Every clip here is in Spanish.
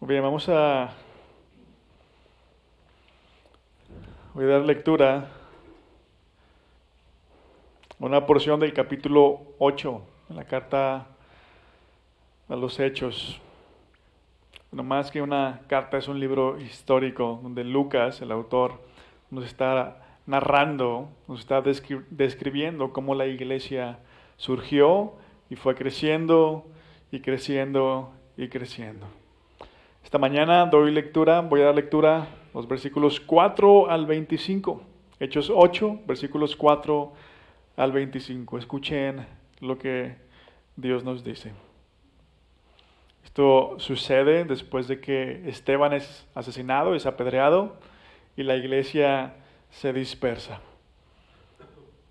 Bien, voy a dar lectura a una porción del capítulo 8 de la carta a los Hechos. No más que una carta, es un libro histórico donde Lucas, el autor, nos está narrando, nos está describiendo cómo la iglesia surgió y fue creciendo y creciendo y creciendo. Esta mañana voy a dar lectura los versículos 4 al 25. Hechos 8, versículos 4 al 25. Escuchen lo que Dios nos dice. Esto sucede después de que Esteban es asesinado, es apedreado y la iglesia se dispersa.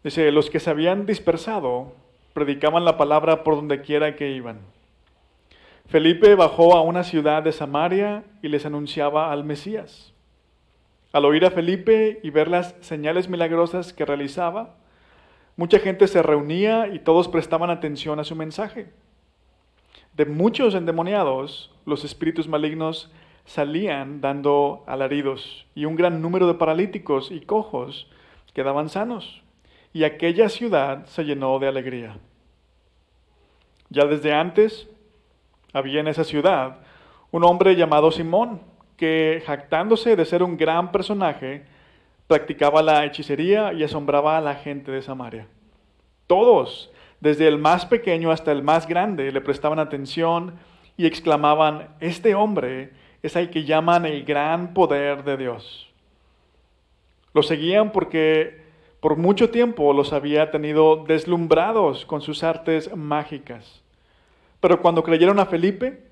Dice, los que se habían dispersado predicaban la palabra por donde quiera que iban. Felipe bajó a una ciudad de Samaria y les anunciaba al Mesías. Al oír a Felipe y ver las señales milagrosas que realizaba, mucha gente se reunía y todos prestaban atención a su mensaje. De muchos endemoniados, los espíritus malignos salían dando alaridos, y un gran número de paralíticos y cojos quedaban sanos, y aquella ciudad se llenó de alegría. Ya desde antes había en esa ciudad un hombre llamado Simón, que jactándose de ser un gran personaje, practicaba la hechicería y asombraba a la gente de Samaria. Todos, desde el más pequeño hasta el más grande, le prestaban atención y exclamaban, este hombre es al que llaman el gran poder de Dios. Lo seguían porque por mucho tiempo los había tenido deslumbrados con sus artes mágicas. Pero cuando creyeron a Felipe,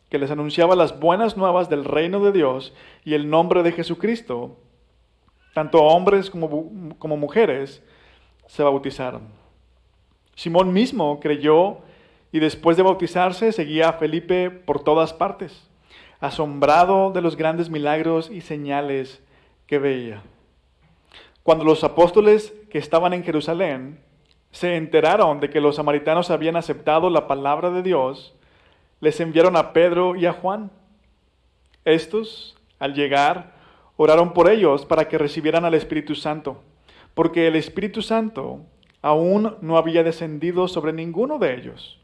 que les anunciaba las buenas nuevas del reino de Dios y el nombre de Jesucristo, tanto hombres como mujeres se bautizaron. Simón mismo creyó y después de bautizarse seguía a Felipe por todas partes, asombrado de los grandes milagros y señales que veía. Cuando los apóstoles que estaban en Jerusalén se enteraron de que los samaritanos habían aceptado la palabra de Dios, les enviaron a Pedro y a Juan. Estos, al llegar, oraron por ellos para que recibieran al Espíritu Santo, porque el Espíritu Santo aún no había descendido sobre ninguno de ellos.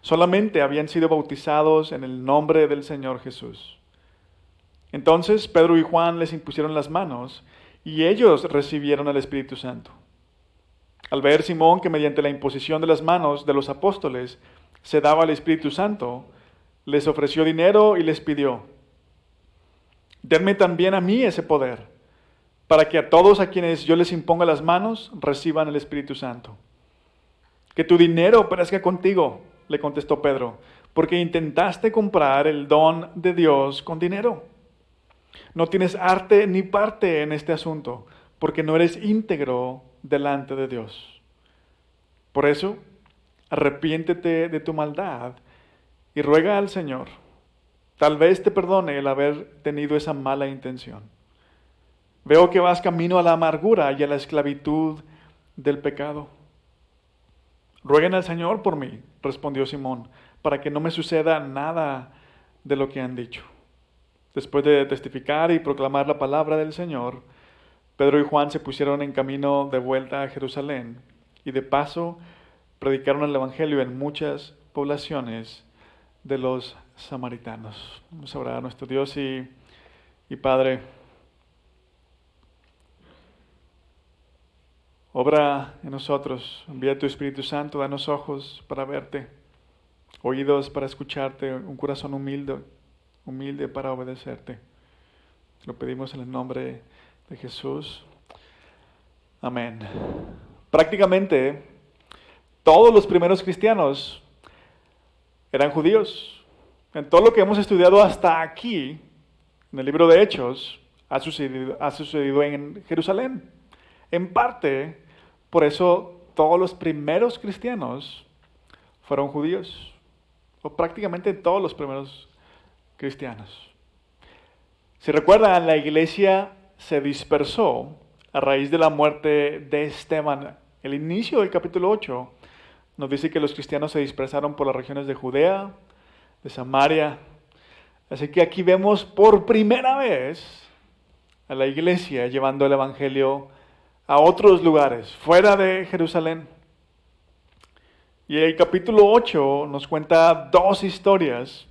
Solamente habían sido bautizados en el nombre del Señor Jesús. Entonces Pedro y Juan les impusieron las manos y ellos recibieron al Espíritu Santo. Al ver Simón que mediante la imposición de las manos de los apóstoles se daba al Espíritu Santo, les ofreció dinero y les pidió, denme también a mí ese poder, para que a todos a quienes yo les imponga las manos reciban el Espíritu Santo. Que tu dinero perezca contigo, le contestó Pedro, porque intentaste comprar el don de Dios con dinero. No tienes arte ni parte en este asunto, porque no eres íntegro delante de Dios. Por eso, arrepiéntete de tu maldad y ruega al Señor. Tal vez te perdone el haber tenido esa mala intención. Veo que vas camino a la amargura y a la esclavitud del pecado. Rueguen al Señor por mí, respondió Simón, para que no me suceda nada de lo que han dicho. Después de testificar y proclamar la palabra del Señor, Pedro y Juan se pusieron en camino de vuelta a Jerusalén y de paso predicaron el Evangelio en muchas poblaciones de los samaritanos. Vamos a orar a nuestro Dios y Padre. Obra en nosotros, envía tu Espíritu Santo, danos ojos para verte, oídos para escucharte, un corazón humilde para obedecerte. Lo pedimos en el nombre de Jesús. Amén. Prácticamente todos los primeros cristianos eran judíos. En todo lo que hemos estudiado hasta aquí, en el libro de Hechos, ha sucedido en Jerusalén. En parte, por eso todos los primeros cristianos fueron judíos, o prácticamente todos los primeros cristianos. Si recuerdan, la iglesia se dispersó a raíz de la muerte de Esteban. El inicio del capítulo 8 nos dice que los cristianos se dispersaron por las regiones de Judea, de Samaria, Así que aquí vemos por primera vez a la iglesia llevando el evangelio a otros lugares, fuera de Jerusalén. Y el capítulo 8 nos cuenta dos historias.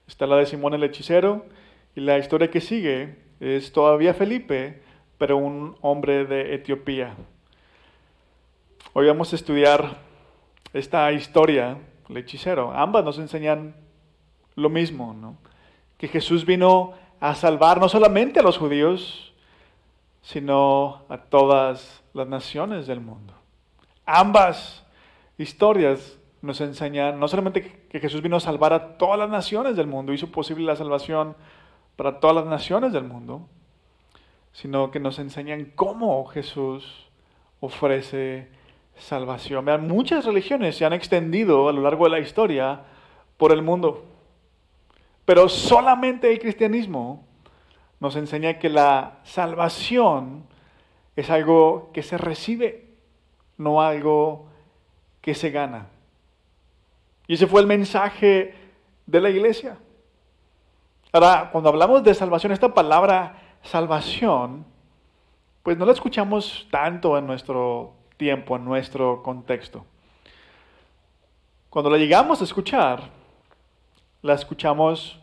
Está la de Simón el hechicero y la historia que sigue es todavía Felipe, pero un hombre de Etiopía. Hoy vamos a estudiar esta historia, el hechicero. Ambas nos enseñan lo mismo, ¿no? Que Jesús vino a salvar no solamente a los judíos, sino a todas las naciones del mundo. Ambas historias nos enseñan no solamente que Jesús vino a salvar a todas las naciones del mundo, hizo posible la salvación para todas las naciones del mundo, sino que nos enseñan cómo Jesús ofrece salvación. Vean, muchas religiones se han extendido a lo largo de la historia por el mundo, pero solamente el cristianismo nos enseña que la salvación es algo que se recibe, no algo que se gana. Y ese fue el mensaje de la iglesia. Ahora, cuando hablamos de salvación, esta palabra salvación, pues no la escuchamos tanto en nuestro tiempo, en nuestro contexto. Cuando la llegamos a escuchar, la escuchamos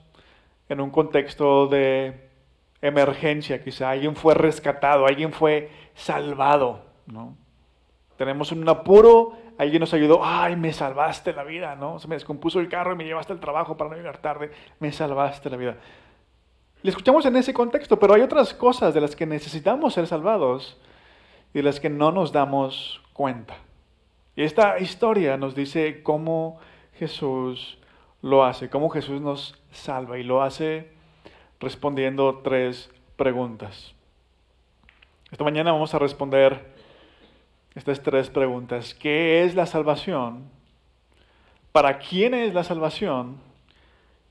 en un contexto de emergencia, quizá alguien fue rescatado, alguien fue salvado, ¿no? Tenemos un apuro, alguien nos ayudó, ay, me salvaste la vida, ¿no? Se me descompuso el carro y me llevaste al trabajo para no llegar tarde, me salvaste la vida. Le escuchamos en ese contexto, pero hay otras cosas de las que necesitamos ser salvados y de las que no nos damos cuenta. Y esta historia nos dice cómo Jesús lo hace, cómo Jesús nos salva, y lo hace respondiendo tres preguntas. Esta mañana vamos a responder estas tres preguntas. ¿Qué es la salvación? ¿Para quién es la salvación?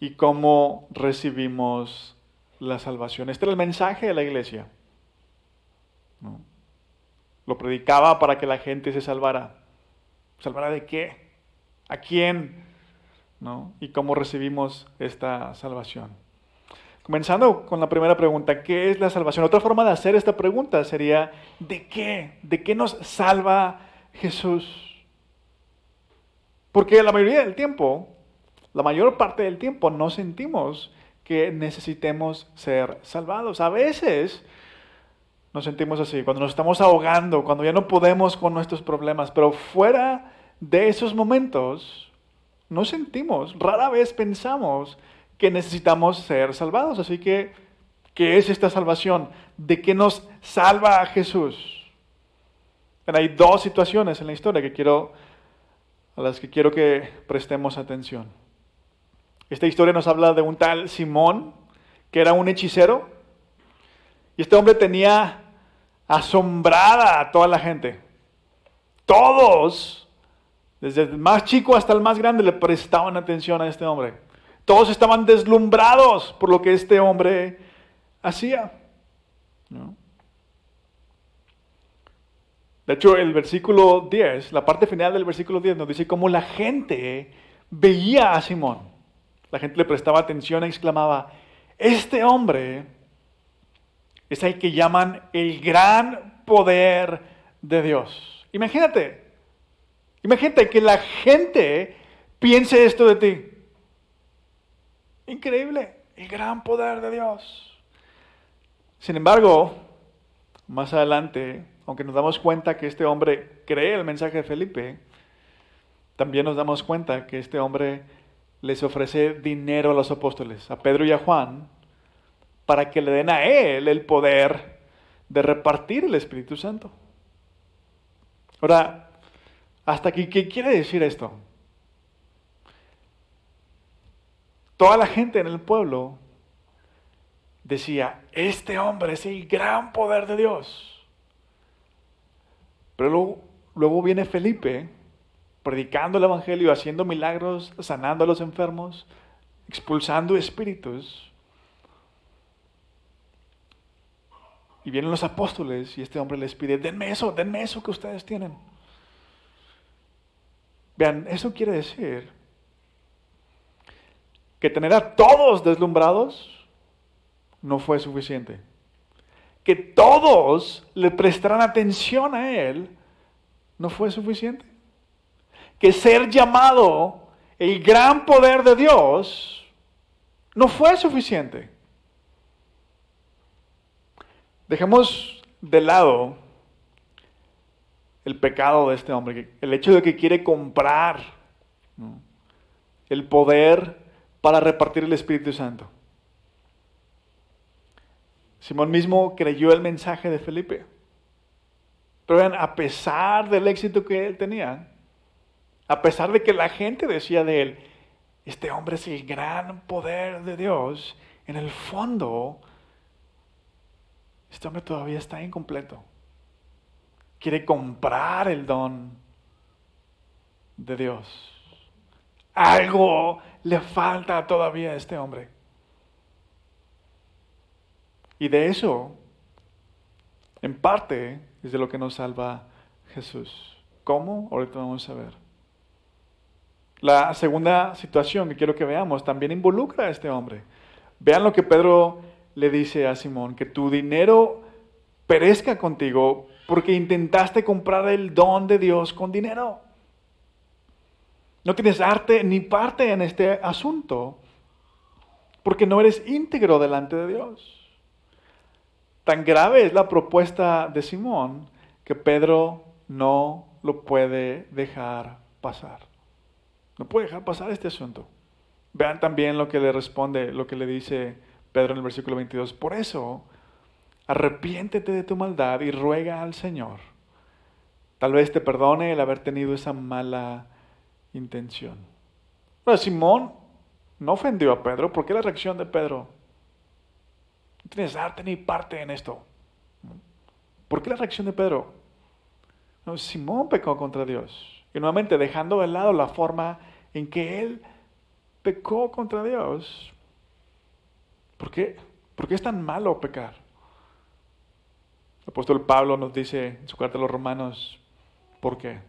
¿Y cómo recibimos la salvación? Este era el mensaje de la iglesia, ¿no? Lo predicaba para que la gente se salvara. ¿Salvara de qué? ¿A quién? ¿No? ¿Y cómo recibimos esta salvación? Comenzando con la primera pregunta, ¿qué es la salvación? Otra forma de hacer esta pregunta sería, ¿de qué? ¿De qué nos salva Jesús? Porque la mayoría del tiempo, la mayor parte del tiempo, no sentimos que necesitemos ser salvados. A veces nos sentimos así, cuando nos estamos ahogando, cuando ya no podemos con nuestros problemas, pero fuera de esos momentos, no sentimos, rara vez pensamos que necesitamos ser salvados. Así que, ¿qué es esta salvación? ¿De qué nos salva Jesús? Pero hay dos situaciones en la historia a las que quiero que prestemos atención. Esta historia nos habla de un tal Simón, que era un hechicero, y este hombre tenía asombrada a toda la gente. Todos, desde el más chico hasta el más grande, le prestaban atención a este hombre. Todos estaban deslumbrados por lo que este hombre hacía, ¿no? De hecho, el versículo 10, la parte final del versículo 10 nos dice cómo la gente veía a Simón. La gente le prestaba atención y exclamaba, este hombre es el que llaman el gran poder de Dios. Imagínate que la gente piense esto de ti. Increíble, el gran poder de Dios. Sin embargo, más adelante, aunque nos damos cuenta que este hombre cree el mensaje de Felipe, también nos damos cuenta que este hombre les ofrece dinero a los apóstoles, a Pedro y a Juan, para que le den a él el poder de repartir el Espíritu Santo. Ahora, hasta aquí, ¿qué quiere decir esto? Toda la gente en el pueblo decía, este hombre es el gran poder de Dios. Pero luego viene Felipe, predicando el evangelio, haciendo milagros, sanando a los enfermos, expulsando espíritus. Y vienen los apóstoles y este hombre les pide, denme eso que ustedes tienen. Vean, eso quiere decir que tener a todos deslumbrados no fue suficiente. Que todos le prestaran atención a él no fue suficiente. Que ser llamado el gran poder de Dios no fue suficiente. Dejemos de lado el pecado de este hombre, el hecho de que quiere comprar, ¿no?, el poder para repartir el Espíritu Santo. Simón mismo creyó el mensaje de Felipe. Pero vean, a pesar del éxito que él tenía, a pesar de que la gente decía de él, este hombre es el gran poder de Dios, en el fondo, este hombre todavía está incompleto. Quiere comprar el don de Dios. Algo le falta todavía a este hombre. Y de eso, en parte, es de lo que nos salva Jesús. ¿Cómo? Ahorita vamos a ver. La segunda situación que quiero que veamos también involucra a este hombre. Vean lo que Pedro le dice a Simón, que tu dinero perezca contigo porque intentaste comprar el don de Dios con dinero. No tienes arte ni parte en este asunto porque no eres íntegro delante de Dios. Tan grave es la propuesta de Simón que Pedro no lo puede dejar pasar. No puede dejar pasar este asunto. Vean también lo que le responde, lo que le dice Pedro en el versículo 22. Por eso, arrepiéntete de tu maldad y ruega al Señor. Tal vez te perdone el haber tenido esa mala intención. Pero Simón no ofendió a Pedro. ¿Por qué la reacción de Pedro? No tienes arte ni parte en esto. ¿Por qué la reacción de Pedro? No, Simón pecó contra Dios. Y nuevamente dejando de lado la forma en que él pecó contra Dios. ¿Por qué? ¿Por qué es tan malo pecar? El apóstol Pablo nos dice en su carta a los Romanos, ¿por qué?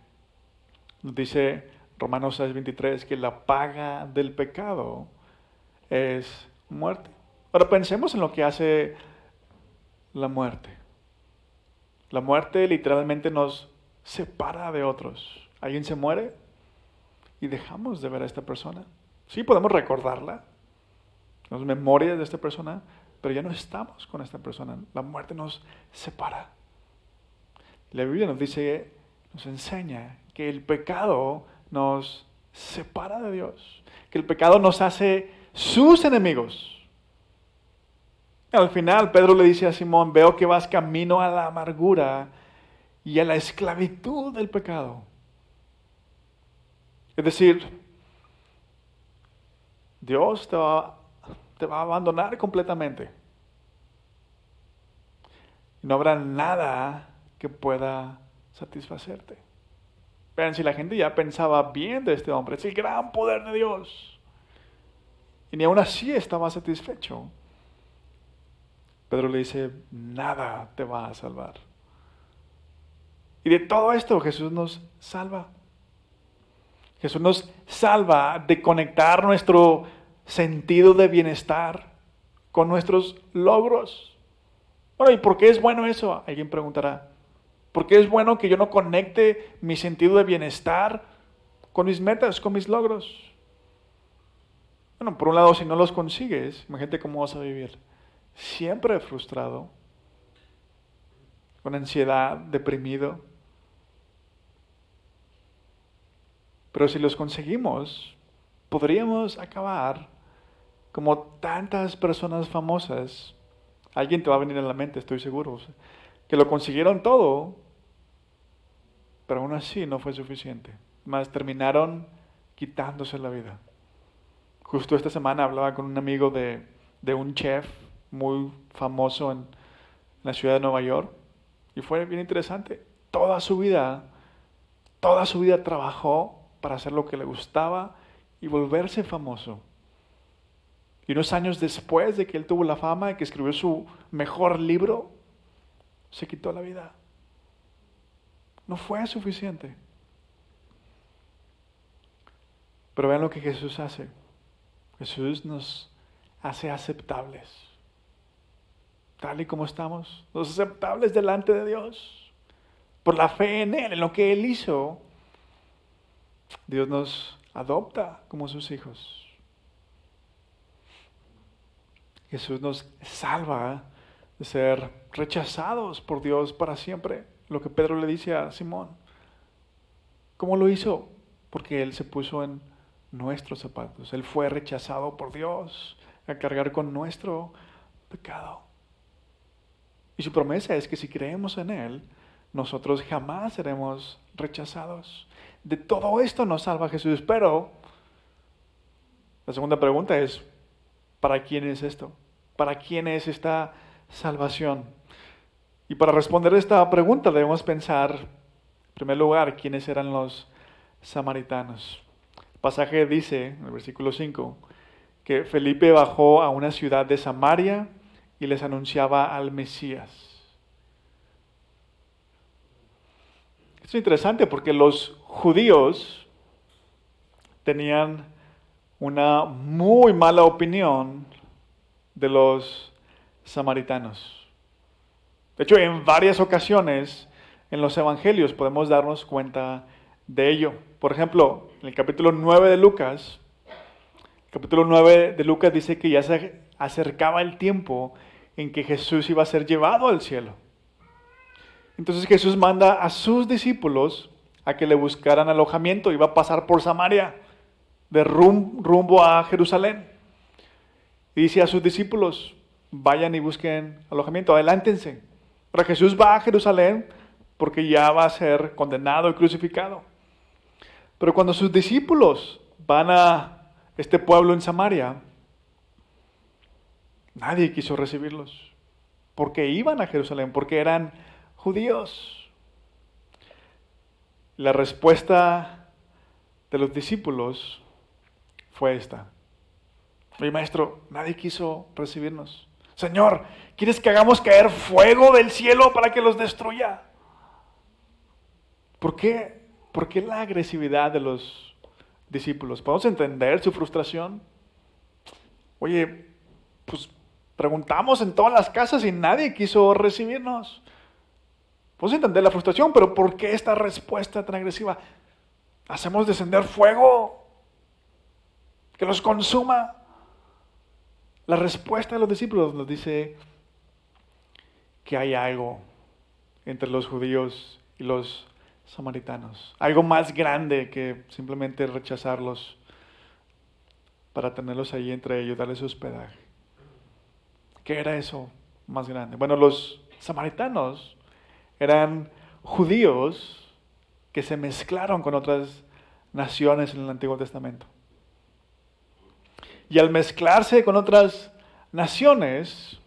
Nos dice Romanos 6:23 que la paga del pecado es muerte. Ahora pensemos en lo que hace la muerte. La muerte literalmente nos separa de otros. Alguien se muere y dejamos de ver a esta persona. Sí, podemos recordarla, tenemos memorias de esta persona, pero ya no estamos con esta persona. La muerte nos separa. La Biblia nos dice, nos enseña que el pecado nos separa de Dios, que el pecado nos hace sus enemigos. Al final, Pedro le dice a Simón, veo que vas camino a la amargura y a la esclavitud del pecado. Es decir, Dios te va a abandonar completamente. Y no habrá nada que pueda satisfacerte. Vean, si la gente ya pensaba bien de este hombre, es el gran poder de Dios, y ni aún así estaba satisfecho, Pedro le dice, nada te va a salvar. Y de todo esto Jesús nos salva. Jesús nos salva de conectar nuestro sentido de bienestar con nuestros logros. Bueno, ¿y por qué es bueno eso? Alguien preguntará. ¿Por qué es bueno que yo no conecte mi sentido de bienestar con mis metas, con mis logros? Bueno, por un lado, si no los consigues, imagínate cómo vas a vivir. Siempre frustrado, con ansiedad, deprimido. Pero si los conseguimos, podríamos acabar como tantas personas famosas. Alguien te va a venir a la mente, estoy seguro, que lo consiguieron todo, pero aún así no fue suficiente. Más terminaron quitándose la vida. Justo esta semana hablaba con un amigo de un chef muy famoso en la ciudad de Nueva York, y fue bien interesante. Toda su vida trabajó para hacer lo que le gustaba y volverse famoso. Y unos años después de que él tuvo la fama y que escribió su mejor libro, se quitó la vida. No fue suficiente. Pero vean lo que Jesús hace. Jesús nos hace aceptables, tal y como estamos, los aceptables delante de Dios. Por la fe en Él, en lo que Él hizo, Dios nos adopta como sus hijos. Jesús nos salva de ser rechazados por Dios para siempre. Lo que Pedro le dice a Simón. ¿Cómo lo hizo? Porque Él se puso en nuestros zapatos. Él fue rechazado por Dios a cargar con nuestro pecado. Y su promesa es que si creemos en Él, nosotros jamás seremos rechazados. De todo esto nos salva Jesús. Pero la segunda pregunta es, ¿para quién es esto? ¿Para quién es esta salvación? Y para responder esta pregunta debemos pensar, en primer lugar, quiénes eran los samaritanos. El pasaje dice, en el versículo 5, que Felipe bajó a una ciudad de Samaria y les anunciaba al Mesías. Esto es interesante porque los judíos tenían una muy mala opinión de los samaritanos. De hecho, en varias ocasiones en los evangelios podemos darnos cuenta de ello. Por ejemplo, en el capítulo 9 de Lucas, dice que ya se acercaba el tiempo en que Jesús iba a ser llevado al cielo. Entonces Jesús manda a sus discípulos a que le buscaran alojamiento. Iba a pasar por Samaria, de rumbo a Jerusalén. Y dice a sus discípulos, vayan y busquen alojamiento, adelántense. Pero Jesús va a Jerusalén porque ya va a ser condenado y crucificado. Pero cuando sus discípulos van a este pueblo en Samaria, nadie quiso recibirlos. Porque iban a Jerusalén, porque eran judíos. La respuesta de los discípulos fue esta. Oye, maestro, nadie quiso recibirnos. Señor, ¿quieres que hagamos caer fuego del cielo para que los destruya? ¿Por qué? ¿Por qué la agresividad de los discípulos? ¿Podemos entender su frustración? Oye, pues preguntamos en todas las casas y nadie quiso recibirnos. Podemos entender la frustración, pero ¿por qué esta respuesta tan agresiva? Hacemos descender fuego que los consuma. La respuesta de los discípulos nos dice que hay algo entre los judíos y los samaritanos. Algo más grande que simplemente rechazarlos para tenerlos ahí entre ellos, darles hospedaje. ¿Qué era eso más grande? Bueno, los samaritanos eran judíos que se mezclaron con otras naciones en el Antiguo Testamento. Y al mezclarse con otras naciones,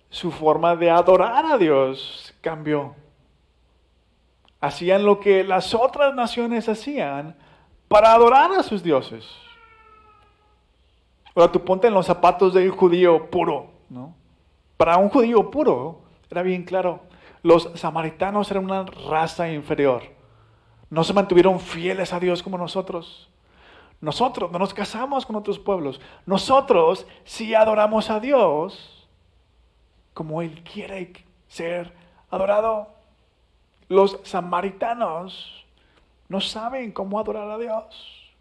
su forma de adorar a Dios cambió. Hacían lo que las otras naciones hacían para adorar a sus dioses. Ahora tú ponte en los zapatos del judío puro, ¿no? Para un judío puro, era bien claro, los samaritanos eran una raza inferior. No se mantuvieron fieles a Dios como nosotros. Nosotros no nos casamos con otros pueblos. Nosotros sí adoramos a Dios como Él quiere ser adorado. Los samaritanos no saben cómo adorar a Dios.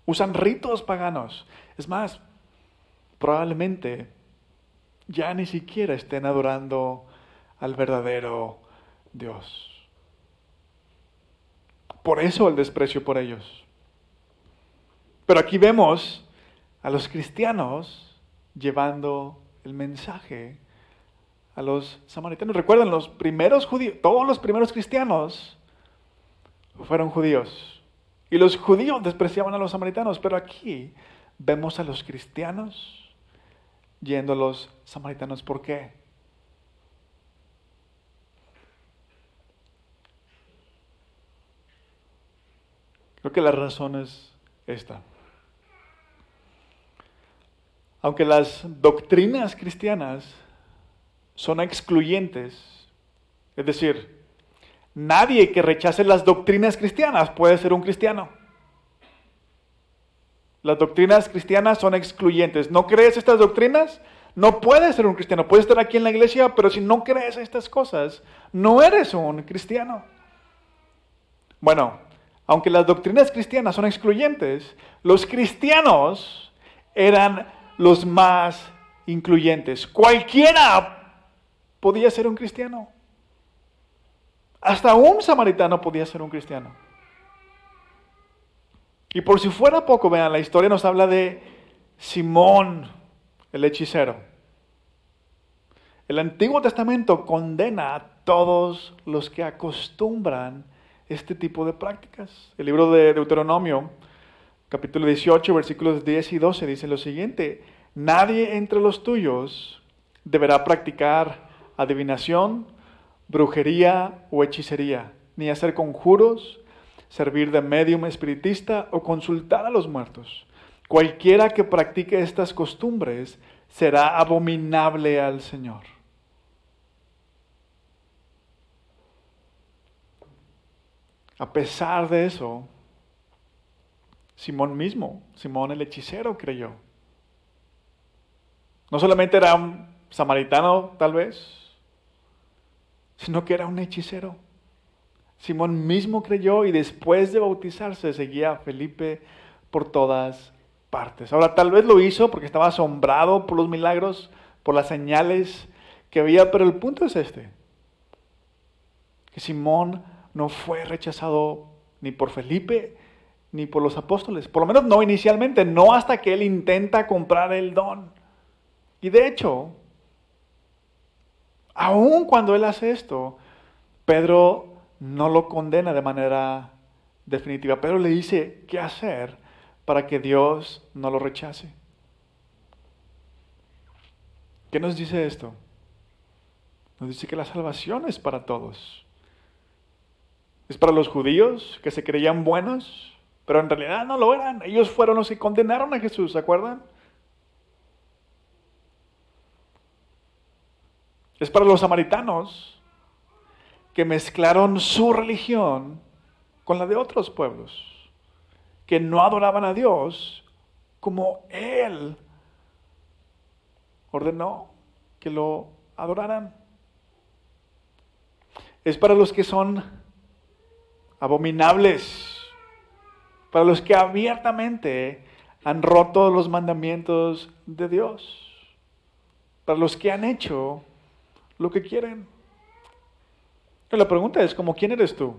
Usan ritos paganos. Es más, probablemente ya ni siquiera estén adorando al verdadero Dios. Por eso el desprecio por ellos. Pero aquí vemos a los cristianos llevando el mensaje a los samaritanos. Recuerden, los primeros judíos, todos los primeros cristianos fueron judíos. Y los judíos despreciaban a los samaritanos, pero aquí vemos a los cristianos yendo a los samaritanos. ¿Por qué? Creo que la razón es esta. Aunque las doctrinas cristianas son excluyentes, es decir, nadie que rechace las doctrinas cristianas puede ser un cristiano. Las doctrinas cristianas son excluyentes. ¿No crees estas doctrinas? No puedes ser un cristiano. Puedes estar aquí en la iglesia, pero si no crees estas cosas, no eres un cristiano. Bueno, aunque las doctrinas cristianas son excluyentes, los cristianos eran los más incluyentes. Cualquiera podía ser un cristiano. Hasta un samaritano podía ser un cristiano. Y por si fuera poco, vean, la historia nos habla de Simón, el hechicero. El Antiguo Testamento condena a todos los que acostumbran este tipo de prácticas. El libro de Deuteronomio, capítulo 18, versículos 10 y 12, dice lo siguiente: nadie entre los tuyos deberá practicar adivinación, brujería o hechicería, ni hacer conjuros, servir de médium espiritista o consultar a los muertos. Cualquiera que practique estas costumbres será abominable al Señor. A pesar de eso, Simón mismo, Simón el hechicero, creyó. No solamente era un samaritano, tal vez, sino que era un hechicero. Simón mismo creyó y después de bautizarse seguía a Felipe por todas partes. Ahora, tal vez lo hizo porque estaba asombrado por los milagros, por las señales que veía, pero el punto es este: que Simón no fue rechazado ni por Felipe ni por los apóstoles. Por lo menos no inicialmente, no hasta que él intenta comprar el don. Y de hecho, aun cuando él hace esto, Pedro no lo condena de manera definitiva. Pedro le dice qué hacer para que Dios no lo rechace. ¿Qué nos dice esto? Nos dice que la salvación es para todos. Es para los judíos que se creían buenos, pero en realidad no lo eran. Ellos fueron los que condenaron a Jesús, ¿se acuerdan? Es para los samaritanos que mezclaron su religión con la de otros pueblos, que no adoraban a Dios como Él ordenó que lo adoraran. Es para los que son abominables, para los que abiertamente han roto los mandamientos de Dios, para los que han hecho lo que quieren. Y la pregunta es, ¿cómo quién eres tú?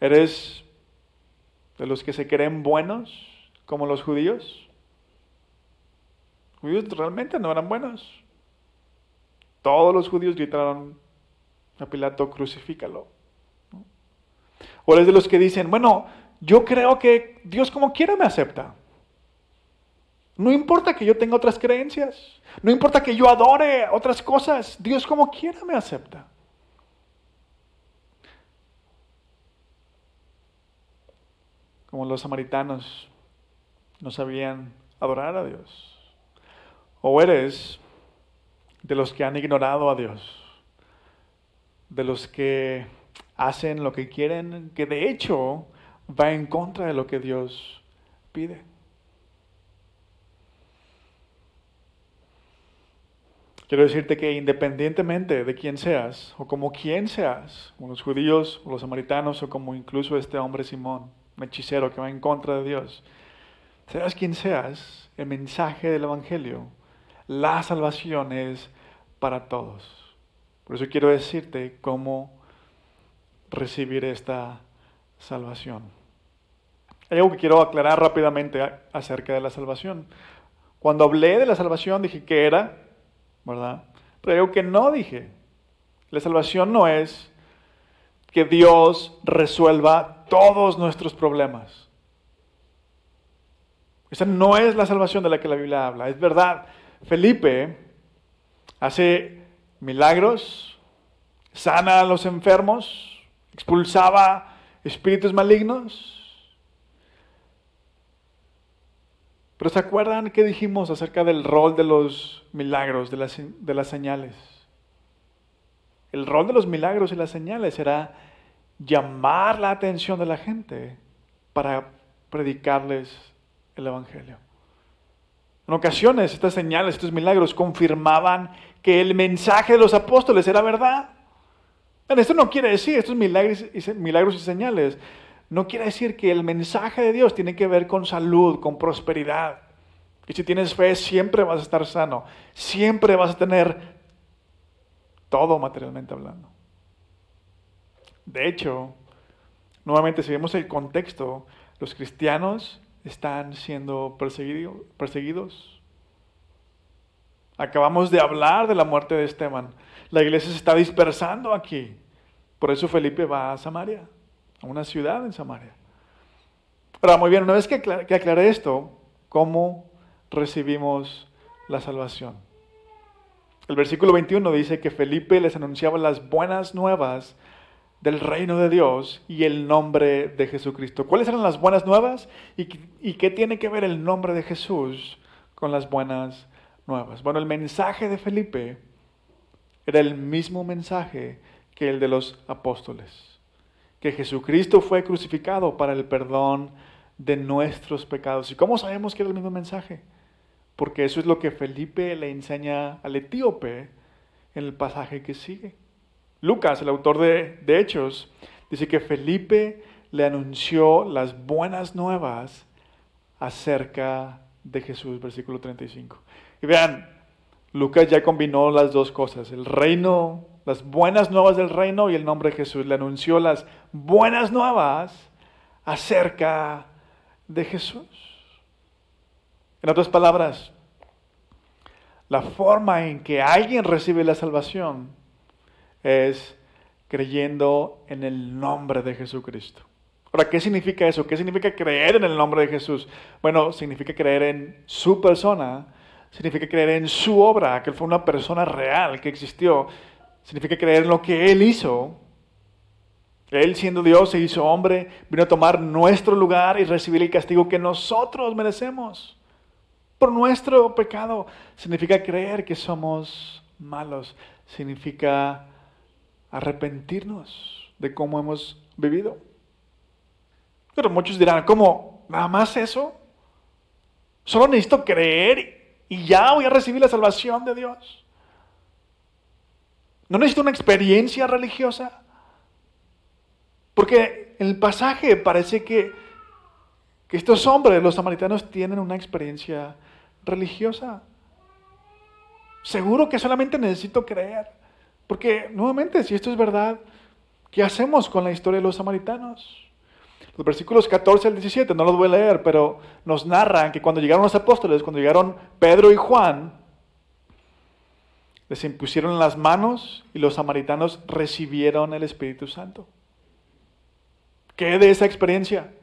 ¿Eres de los que se creen buenos como los judíos? Los judíos realmente no eran buenos. Todos los judíos gritaron a Pilato: crucifícalo. O eres de los que dicen: bueno, yo creo que Dios como quiera me acepta. No importa que yo tenga otras creencias. No importa que yo adore otras cosas. Dios como quiera me acepta. Como los samaritanos no sabían adorar a Dios. O eres de los que han ignorado a Dios. De los que hacen lo que quieren, que de hecho va en contra de lo que Dios pide. Quiero decirte que independientemente de quién seas, o como quién seas, como los judíos, o los samaritanos, o como incluso este hombre Simón, un hechicero que va en contra de Dios, seas quien seas, el mensaje del Evangelio, la salvación es para todos. Por eso quiero decirte cómo recibir esta salvación. Hay algo que quiero aclarar rápidamente acerca de la salvación. Cuando hablé de la salvación dije que era, ¿verdad? Pero hay algo que no dije. La salvación no es que Dios resuelva todos nuestros problemas. Esa no es la salvación de la que la Biblia habla. Es verdad, Felipe hace milagros, sana a los enfermos, expulsaba espíritus malignos. Pero ¿se acuerdan qué dijimos acerca del rol de los milagros, de las señales? El rol de los milagros y las señales era llamar la atención de la gente para predicarles el Evangelio. En ocasiones estas señales, estos milagros confirmaban que el mensaje de los apóstoles era verdad. Pero esto no quiere decir, estos milagros y señales, no quiere decir que el mensaje de Dios tiene que ver con salud, con prosperidad. Y si tienes fe, siempre vas a estar sano, siempre vas a tener todo materialmente hablando. De hecho, nuevamente si vemos el contexto, los cristianos están siendo perseguidos. Acabamos de hablar de la muerte de Esteban. La iglesia se está dispersando aquí. Por eso Felipe va a Samaria, a una ciudad en Samaria. Pero muy bien, una vez que aclaré esto, ¿cómo recibimos la salvación? El versículo 21 dice que Felipe les anunciaba las buenas nuevas del reino de Dios y el nombre de Jesucristo. ¿Cuáles eran las buenas nuevas? ¿Y qué tiene que ver el nombre de Jesús con las buenas nuevas? Bueno, el mensaje de Felipe era el mismo mensaje que el de los apóstoles. Que Jesucristo fue crucificado para el perdón de nuestros pecados. ¿Y cómo sabemos que era el mismo mensaje? Porque eso es lo que Felipe le enseña al etíope en el pasaje que sigue. Lucas, el autor de Hechos, dice que Felipe le anunció las buenas nuevas acerca de Jesús, versículo 35. Y vean, Lucas ya combinó las dos cosas, el reino, las buenas nuevas del reino y el nombre de Jesús. Le anunció las buenas nuevas acerca de Jesús. En otras palabras, la forma en que alguien recibe la salvación es creyendo en el nombre de Jesucristo. Ahora, ¿qué significa eso? ¿Qué significa creer en el nombre de Jesús? Bueno, significa creer en su persona, significa creer en su obra, que Él fue una persona real, que existió. Significa creer en lo que Él hizo. Él, siendo Dios, se hizo hombre, vino a tomar nuestro lugar y recibir el castigo que nosotros merecemos por nuestro pecado. Significa creer que somos malos. Significa arrepentirnos de cómo hemos vivido. Pero muchos dirán, ¿cómo? ¿Nada más eso? ¿Solo necesito creer y ya voy a recibir la salvación de Dios? ¿No necesito una experiencia religiosa? Porque en el pasaje parece que estos hombres, los samaritanos, tienen una experiencia religiosa. Seguro que solamente necesito creer. Porque, nuevamente, si esto es verdad, ¿qué hacemos con la historia de los samaritanos? Los versículos 14 al 17, no los voy a leer, pero nos narran que cuando llegaron los apóstoles, cuando llegaron Pedro y Juan, les impusieron las manos y los samaritanos recibieron el Espíritu Santo. ¿Qué de esa experiencia?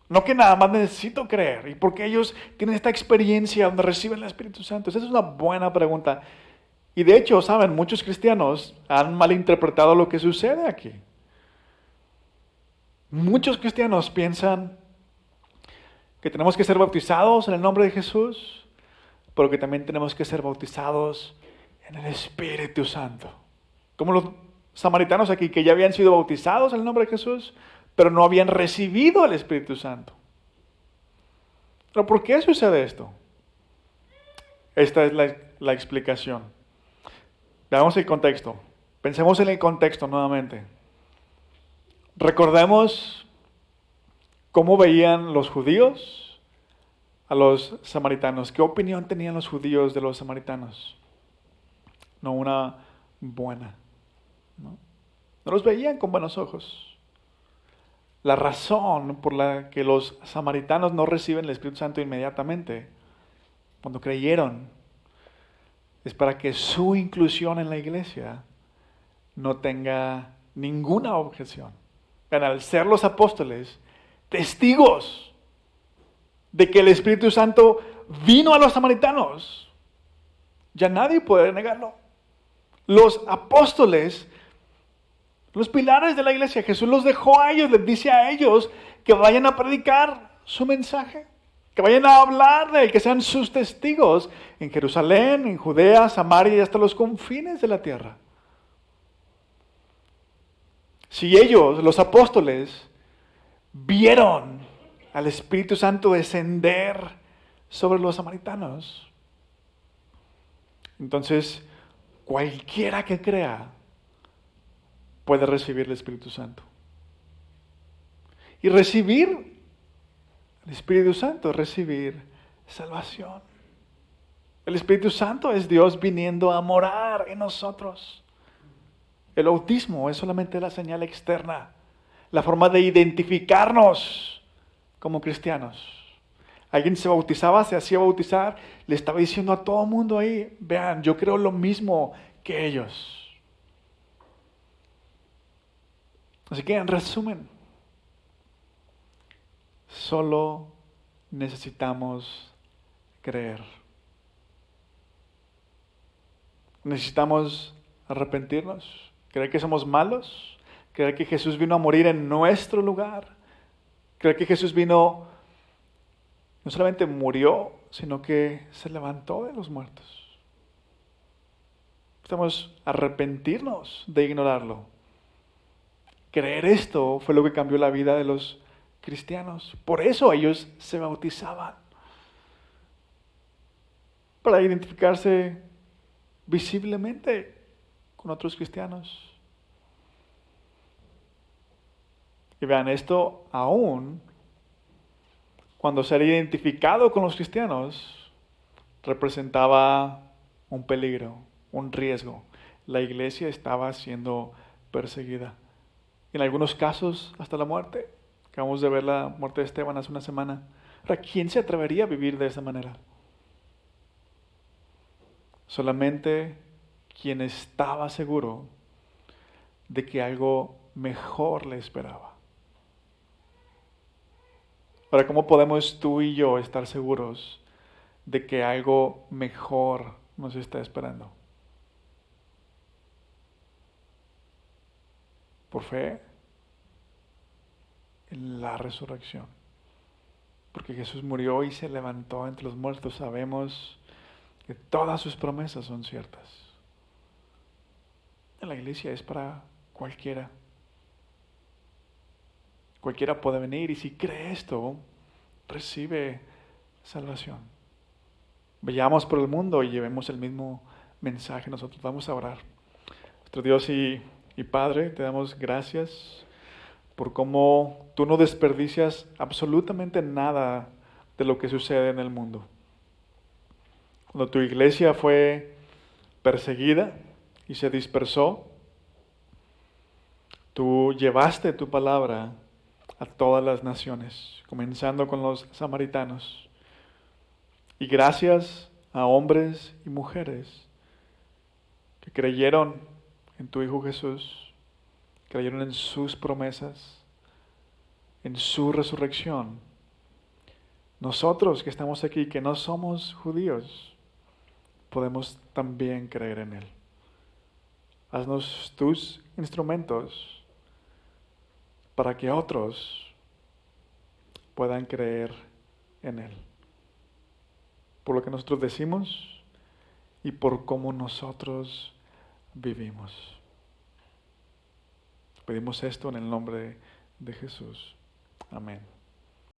No que nada más necesito creer. ¿Y por qué ellos tienen esta experiencia donde reciben el Espíritu Santo? Esa es una buena pregunta. Y de hecho, saben, muchos cristianos han malinterpretado lo que sucede aquí. Muchos cristianos piensan que tenemos que ser bautizados en el nombre de Jesús, pero que también tenemos que ser bautizados en el Espíritu Santo. Como los samaritanos aquí, que ya habían sido bautizados en el nombre de Jesús, pero no habían recibido el Espíritu Santo. ¿Pero por qué sucede esto? Esta es la explicación. Veamos el contexto. Pensemos en el contexto nuevamente. Recordemos cómo veían los judíos a los samaritanos. ¿Qué opinión tenían los judíos de los samaritanos? No una buena. No los veían con buenos ojos. La razón por la que los samaritanos no reciben el Espíritu Santo inmediatamente, cuando creyeron, es para que su inclusión en la iglesia no tenga ninguna objeción. Al ser los apóstoles testigos de que el Espíritu Santo vino a los samaritanos, ya nadie puede negarlo. Los apóstoles, los pilares de la iglesia, Jesús los dejó a ellos, les dice a ellos que vayan a predicar su mensaje, que vayan a hablar de él, que sean sus testigos en Jerusalén, en Judea, Samaria y hasta los confines de la tierra. Si ellos, los apóstoles, vieron al Espíritu Santo descender sobre los samaritanos. Entonces, cualquiera que crea puede recibir el Espíritu Santo. Y recibir el Espíritu Santo es recibir salvación. El Espíritu Santo es Dios viniendo a morar en nosotros. El bautismo es solamente la señal externa, la forma de identificarnos como cristianos. Alguien se bautizaba, se hacía bautizar, le estaba diciendo a todo el mundo ahí, vean, yo creo lo mismo que ellos. Así que en resumen, solo necesitamos creer. Necesitamos arrepentirnos, creer que somos malos, creer que Jesús vino a morir en nuestro lugar, creer que Jesús vino, no solamente murió, sino que se levantó de los muertos. Necesitamos arrepentirnos de ignorarlo. Creer esto fue lo que cambió la vida de los cristianos. Por eso ellos se bautizaban. Para identificarse visiblemente con otros cristianos. Y vean, esto aún cuando ser identificado con los cristianos representaba un peligro, un riesgo. La iglesia estaba siendo perseguida. En algunos casos, hasta la muerte. Acabamos de ver la muerte de Esteban hace una semana. Ahora, ¿quién se atrevería a vivir de esa manera? Solamente quien estaba seguro de que algo mejor le esperaba. Ahora, ¿cómo podemos tú y yo estar seguros de que algo mejor nos está esperando? Por fe en la resurrección. Porque Jesús murió y se levantó entre los muertos. Sabemos que todas sus promesas son ciertas. En la iglesia es para cualquiera. Cualquiera puede venir y si cree esto, recibe salvación. Vayamos por el mundo y llevemos el mismo mensaje. Nosotros vamos a orar. Nuestro Dios y Padre, te damos gracias por cómo tú no desperdicias absolutamente nada de lo que sucede en el mundo. Cuando tu iglesia fue perseguida y se dispersó, tú llevaste tu palabra a todas las naciones, comenzando con los samaritanos. Y gracias a hombres y mujeres que creyeron en tu Hijo Jesús, creyeron en sus promesas, en su resurrección. Nosotros que estamos aquí, que no somos judíos, podemos también creer en Él. Haznos tus instrumentos para que otros puedan creer en Él. Por lo que nosotros decimos y por cómo nosotros vivimos. Pedimos esto en el nombre de Jesús. Amén.